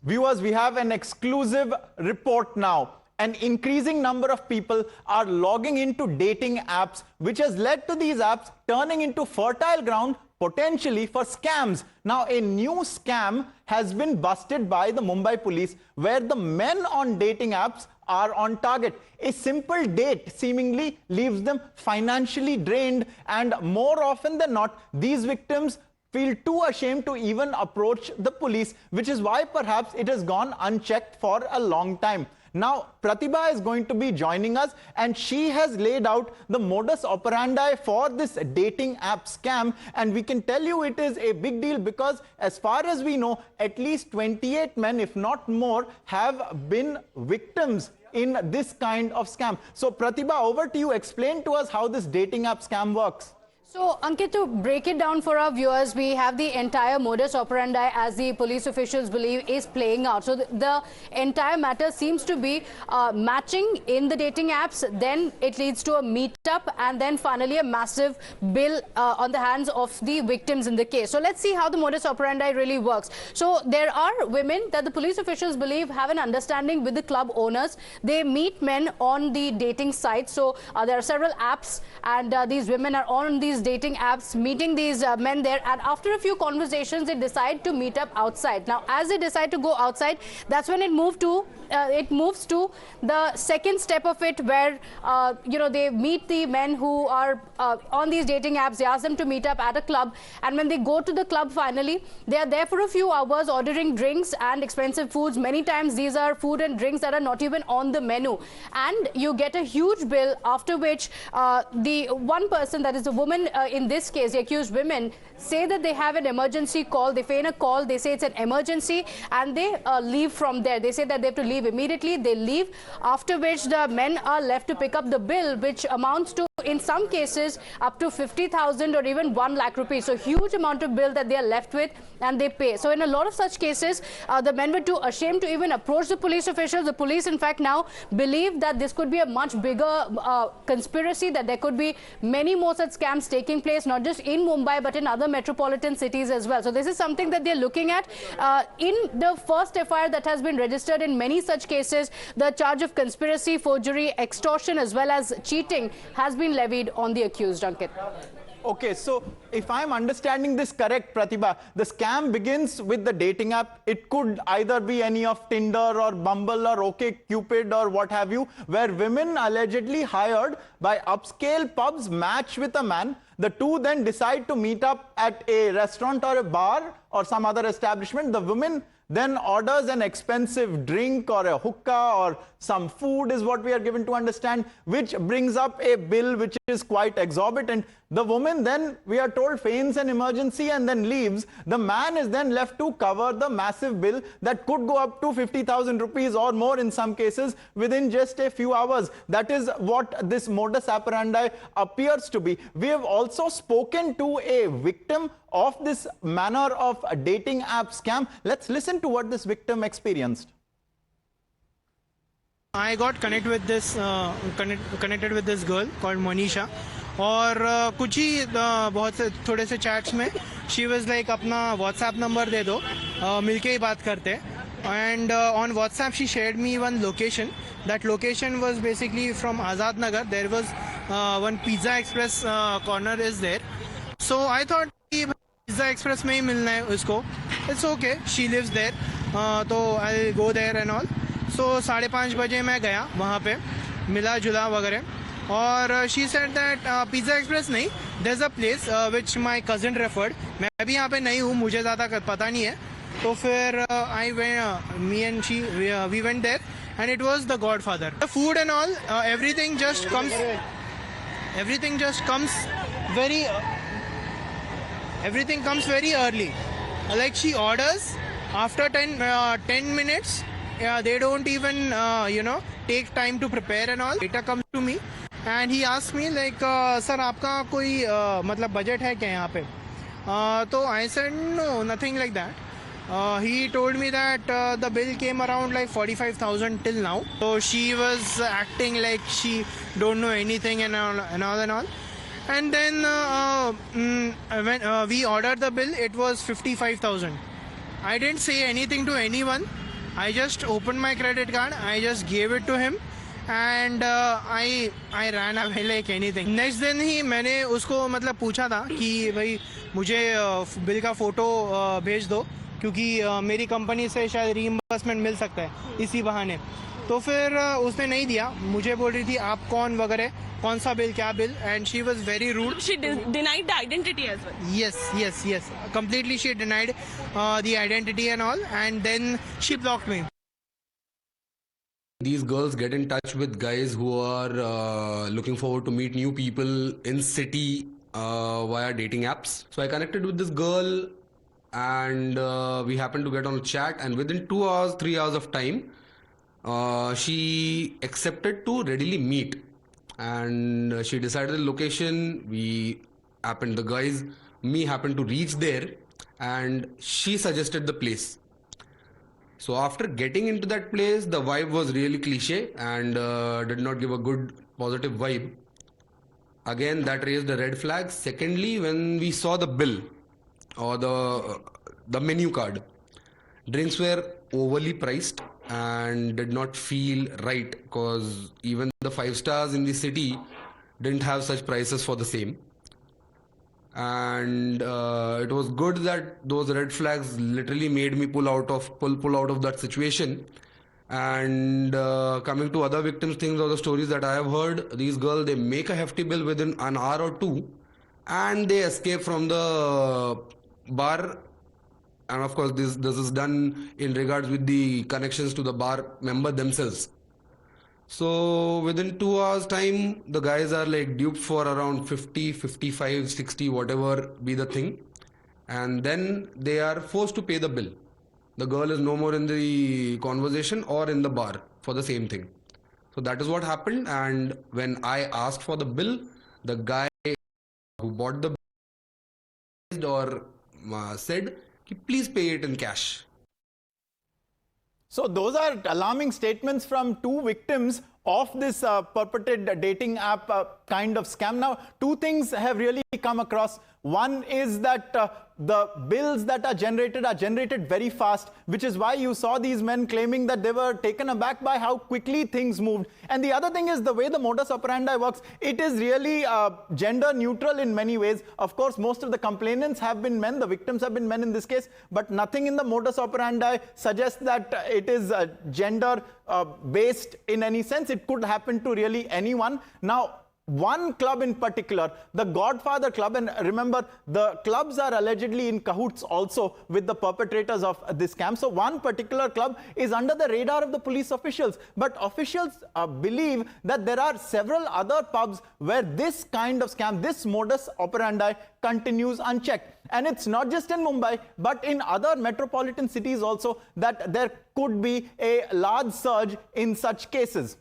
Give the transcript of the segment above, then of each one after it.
Viewers, we have an exclusive report now. An increasing number of people are logging into dating apps, which has led to these apps turning into fertile ground potentially for scams. Now, a new scam has been busted by the Mumbai police, where the men on dating apps are on target. A simple date seemingly leaves them financially drained, and more often than not, these victims feel too ashamed to even approach the police, which is why perhaps it has gone unchecked for a long time. Now, Pratibha is going to be joining us, and she has laid out the modus operandi for this dating app scam. And we can tell you it is a big deal because, as far as we know, at least 28 men, if not more, have been victims in this kind of scam. So, Pratibha, over to you. Explain to us how this dating app scam works. So, Ankit, to break it down for our viewers, we have the entire modus operandi, as the police officials believe, is playing out. So, the entire matter seems to be matching in the dating apps, then it leads to a meetup, and then finally a massive bill on the hands of the victims in the case. So, let's see how the modus operandi really works. So, there are women that the police officials believe have an understanding with the club owners. They meet men on the dating site. So, there are several apps, and these women are on these dating apps meeting these men there, and after a few conversations they decide to meet up outside. Now, as they decide to go outside, that's when it moves to the second step of it, where they meet the men who are on these dating apps. They ask them to meet up at a club, and when they go to the club, finally they are there for a few hours ordering drinks and expensive foods. Many times these are food and drinks that are not even on the menu, and you get a huge bill, after which the one person, that is the woman, in this case the accused women, say that they have an emergency call. They feign a call, they say it's an emergency, and they leave from there. They say that they have to leave immediately. They leave, after which the men are left to pick up the bill, which amounts to, in some cases, up to 50,000 or even 1 lakh rupees. So huge amount of bill that they are left with, and they pay. So in a lot of such cases, the men were too ashamed to even approach the police officials. The police, in fact, now believe that this could be a much bigger conspiracy, that there could be many more such scams taking place, not just in Mumbai but in other metropolitan cities as well. So this is something that they're looking at. In the first FIR that has been registered in many such cases, the charge of conspiracy, forgery, extortion as well as cheating has been levied on the accused, Ankit. Okay, so if I'm understanding this correct, Pratibha, the scam begins with the dating app. It could either be any of Tinder or Bumble or OkCupid or what have you, where women allegedly hired by upscale pubs match with a man. The two then decide to meet up at a restaurant or a bar or some other establishment. The woman then orders an expensive drink or a hookah or some food, is what we are given to understand, which brings up a bill which is quite exorbitant. The woman then, we are told, feigns an emergency and then leaves. The man is then left to cover the massive bill that could go up to 50,000 rupees or more in some cases within just a few hours. That is what this modus operandi appears to be. We have also spoken to a victim of this manner of a dating app scam. Let's listen to what this victim experienced. I got connected with this girl called Monisha, और कुछ ही बहुत से थोड़े से chats में she was like अपना WhatsApp number दे दो, मिलके ही बात करते. And on WhatsApp she shared me one location. That location was basically from Azad Nagar. There was one Pizza Express corner is there. So I thought Pizza Express में ही मिलना है उसको. It's okay. She lives there. तो I'll go there and all. So 5:30 बजे मैं गया वहाँ पे, मिला जुला वगैरह, और she said that Pizza Express नहीं, there is a place which my cousin referred. मैं भी यहाँ पे नहीं हूँ, मुझे ज़्यादा पता नहीं है. तो फिर I went, me and she, we went there and it was the Godfather. The food and all, everything just comes very early. Like she orders, after 10 minutes, they don't even take time to prepare and all. Waiter comes to me and he asked me like, sir, आपका कोई मतलब budget है क्या यहाँ पे? तो I said no, nothing like that. He told me that the bill came around like 45,000 till now. So she was acting like she don't know anything and all. And then when we ordered the bill, it was 55,000. I didn't say anything to anyone. I just opened my credit card, I just gave it to him and I ran away like anything. Next दिन ही मैंने उसको मतलब पूछा था कि भाई मुझे bill का फ़ोटो भेज दो, क्योंकि मेरी कंपनी से शायद रीइंबर्समेंट मिल सकता है इसी बहाने. तो फिर उसने नहीं दिया. मुझे बोल रही थी आप कौन वगैरह, कौन सा बिल, क्या bill, and she was very rude. She denied the identity as well. Yes. Completely she denied the identity and all, and then she blocked me. These girls get in touch with guys who are looking forward to meet new people in city via dating apps. So I connected with this girl and we happened to get on a chat, and within 2 hours, 3 hours of time, she accepted to readily meet, and she decided the location. Me happened to reach there, and she suggested the place. So after getting into that place, the vibe was really cliche and did not give a good positive vibe. Again, that raised a red flag. Secondly, when we saw the bill or the menu card, drinks were overly priced and did not feel right, because even the 5 stars in the city didn't have such prices for the same. And it was good that those red flags literally made me pull out of that situation. And coming to other victims' things or the stories that I have heard, these girls, they make a hefty bill within an hour or two and they escape from the bar. And of course this is done in regards with the connections to the bar member themselves. So within 2 hours time, the guys are like duped for around 50, 55, 60, whatever be the thing. And then they are forced to pay the bill. The girl is no more in the conversation or in the bar for the same thing. So that is what happened. And when I asked for the bill, the guy who bought the bill or said, please pay it in cash. So those are alarming statements from 2 victims of this purported dating app kind of scam. Now, 2 things have really come across. One is that the bills that are generated very fast, which is why you saw these men claiming that they were taken aback by how quickly things moved. And the other thing is the way the modus operandi works. It is really gender neutral in many ways. Of course, most of the complainants have been men, the victims have been men in this case, but nothing in the modus operandi suggests that it is gender based in any sense. It could happen to really anyone. Now, one club in particular, the Godfather Club, and remember, the clubs are allegedly in cahoots also with the perpetrators of this scam. So one particular club is under the radar of the police officials. But officials believe that there are several other pubs where this kind of scam, this modus operandi continues unchecked. And it's not just in Mumbai, but in other metropolitan cities also, that there could be a large surge in such cases.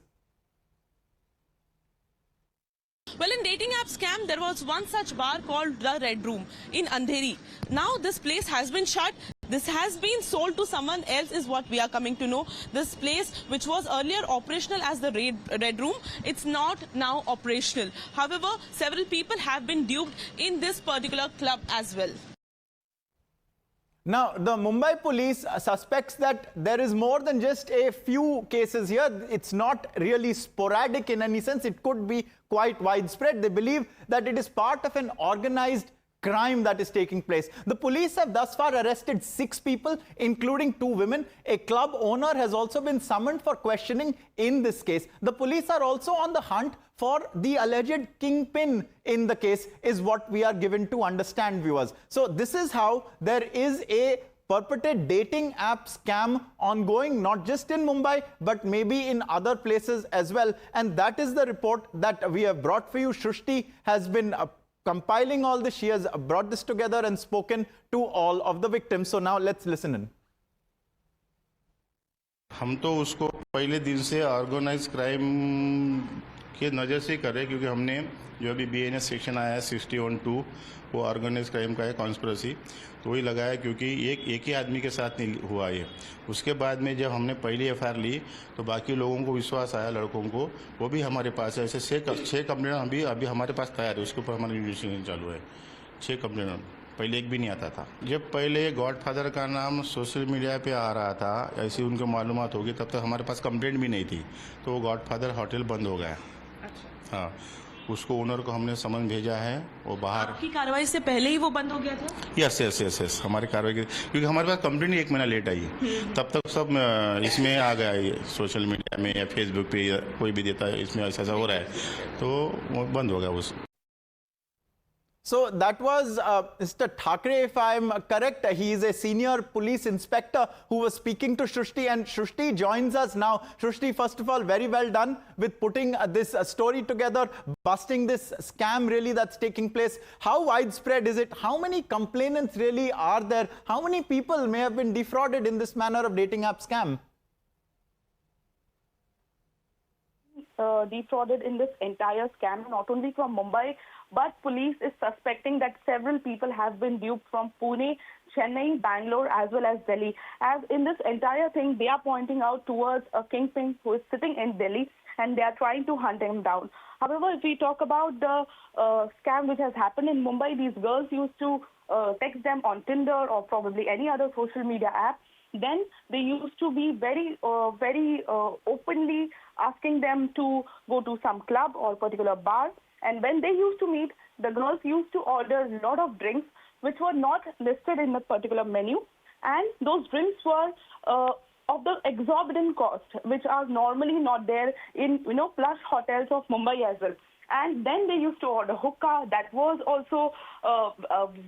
Well, in dating app scam, there was one such bar called the Red Room in Andheri. Now this place has been shut. This has been sold to someone else is what we are coming to know. This place, which was earlier operational as the Red Room, it's not now operational. However, several people have been duped in this particular club as well. Now, the Mumbai police suspects that there is more than just a few cases here. It's not really sporadic in any sense. It could be quite widespread. They believe that it is part of an organized crime that is taking place. The police have thus far arrested 6 people, including 2 women. A club owner has also been summoned for questioning in this case. The police are also on the hunt for the alleged kingpin in the case, is what we are given to understand, viewers. So this is how there is a purported dating app scam ongoing, not just in Mumbai, but maybe in other places as well. And that is the report that we have brought for you. Shrushti has been compiling all this. She has brought this together and spoken to all of the victims. So now let's listen in. हम तो उसको पहले दिन से organise crime के नज़र से कर रहे, क्योंकि हमने जो अभी BNS सेक्शन आया है 61(2) वो ऑर्गेनाइज क्राइम का है, कॉन्स्पिरेसी, तो वही लगाया, क्योंकि एक ही आदमी के साथ नहीं हुआ ये। उसके बाद में जब हमने पहली FIR ली तो बाकी लोगों को विश्वास आया, लड़कों को, वो भी हमारे पास है। ऐसे 6 कंप्लेन अभी हमारे पास तैयार है, उसके ऊपर हमारा इन्वेस्टिगेशन चालू है। 6 कंप्लेन पहले एक भी नहीं आता था। जब पहले गॉडफादर का नाम सोशल मीडिया पे आ रहा था, ऐसी उनको मालूमात होगी, तब तक हमारे पास कंप्लेंट भी नहीं थी, तो वो गॉडफादर होटल बंद हो गया। अच्छा। हाँ, उसको ओनर को हमने समन भेजा है, वो बाहर। आपकी कार्रवाई से पहले ही वो बंद हो गया था? यस यस यस यस, हमारी कार्रवाई क्योंकि हमारे पास कंप्लेंट ही 1 महीना लेट आई, तब तक सब इसमें आ गया, ये सोशल मीडिया में या फेसबुक पे या कोई भी देता है इसमें ऐसा हो रहा है, तो वो बंद हो गया उस। So that was Mr. Thackeray, if I'm correct. He is a senior police inspector who was speaking to Shrishti, and Shrishti joins us now. Shrishti, first of all, very well done with putting this story together, busting this scam really that's taking place. How widespread is it? How many complainants really are there? How many people may have been defrauded in this manner of dating app scam? Defrauded in this entire scam, not only from Mumbai, but police is suspecting that several people have been duped from Pune, Chennai, Bangalore, as well as Delhi. As in this entire thing, they are pointing out towards a kingpin who is sitting in Delhi, and they are trying to hunt him down. However, if we talk about the scam which has happened in Mumbai, these girls used to text them on Tinder or probably any other social media app. Then they used to be very openly asking them to go to some club or particular bar. And when they used to meet, the girls used to order a lot of drinks which were not listed in the particular menu. And those drinks were of the exorbitant cost, which are normally not there in, plush hotels of Mumbai as well. And then they used to order hookah, that was also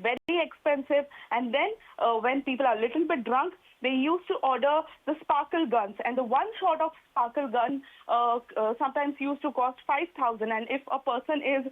very expensive. And then when people are a little bit drunk, they used to order the sparkle guns. And the one shot of sparkle gun sometimes used to cost 5,000. And if a person is,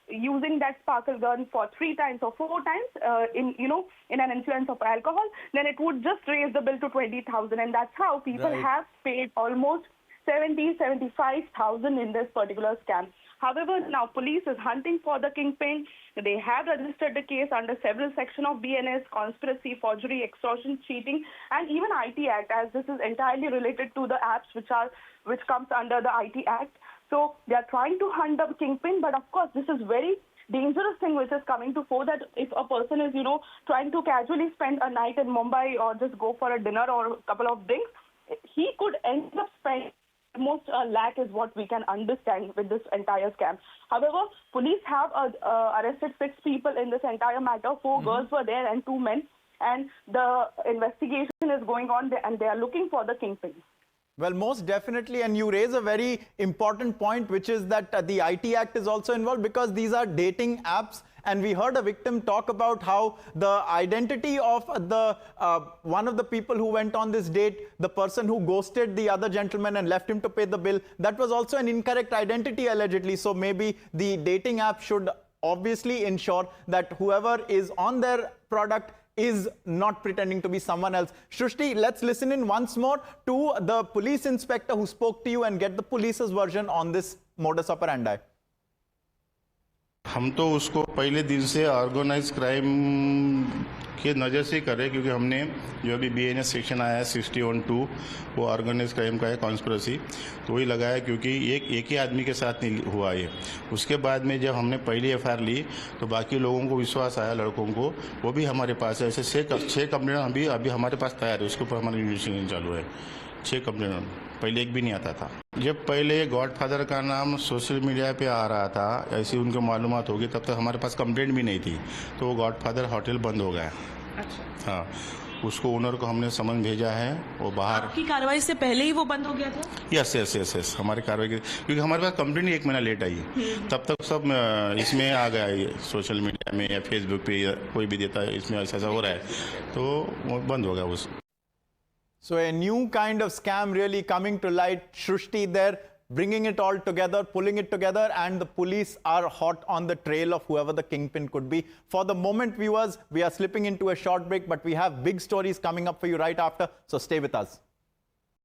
using that sparkle gun for 3 times or 4 times in an influence of alcohol, then it would just raise the bill to 20,000. And that's how people have paid almost 75,000 in this particular scam. However, now police is hunting for the kingpin. They have registered the case under several sections of BNS, conspiracy, forgery, extortion, cheating, and even IT Act, as this is entirely related to the apps which comes under the IT Act. So they are trying to hunt the kingpin, but of course this is very dangerous thing which is coming to fore, that if a person is, trying to casually spend a night in Mumbai or just go for a dinner or a couple of drinks, he could end up spending almost a lakh is what we can understand with this entire scam. However, police have arrested 6 people in this entire matter. 4 girls were there and 2 men. And the investigation is going on and they are looking for the kingpin. Well, most definitely, and you raise a very important point, which is that the IT Act is also involved, because these are dating apps. And we heard a victim talk about how the identity of the one of the people who went on this date, the person who ghosted the other gentleman and left him to pay the bill, that was also an incorrect identity allegedly. So maybe the dating app should obviously ensure that whoever is on their product is not pretending to be someone else. Shrishti, let's listen in once more to the police inspector who spoke to you and get the police's version on this modus operandi. हम तो उसको पहले दिन से organise crime के नज़र से कर रहे, क्योंकि हमने जो अभी BNS सेक्शन आया है 61(2), वो ऑर्गेनाइज क्राइम का है, कॉन्स्पिरेसी, तो वही लगाया, क्योंकि एक ही आदमी के साथ नहीं हुआ ये। उसके बाद में जब हमने पहली FIR ली तो बाकी लोगों को विश्वास आया, लड़कों को, वो भी हमारे पास है। ऐसे 6 कंप्लेंट अभी हमारे पास तैयार है, उसके ऊपर हमारी इन्वेस्टिगेशन चालू है। 6 कंप्लेंट, पहले एक भी नहीं आता था। जब पहले गॉडफादर का नाम सोशल मीडिया पे आ रहा था, ऐसी उनको मालूमात होगी, तब तक हमारे पास कंप्लेंट भी नहीं थी, तो वो गॉडफादर होटल बंद हो गया। अच्छा। हाँ, उसको ओनर को हमने समन भेजा है, वो बाहर। आपकी कार्रवाई से पहले ही वो बंद हो गया था? यस यस यस यस, हमारी कार्रवाई क्योंकि हमारे पास कंप्लेंट ही 1 महीना लेट आई, तब तक सब इसमें आ गया, ये सोशल मीडिया में या फेसबुक पे या कोई भी देता है इसमें ऐसा हो रहा है, तो वो बंद हो गया उस। So a new kind of scam really coming to light. Shrishti there, bringing it all together, pulling it together, and the police are hot on the trail of whoever the kingpin could be. For the moment, viewers, we are slipping into a short break, but we have big stories coming up for you right after, so stay with us.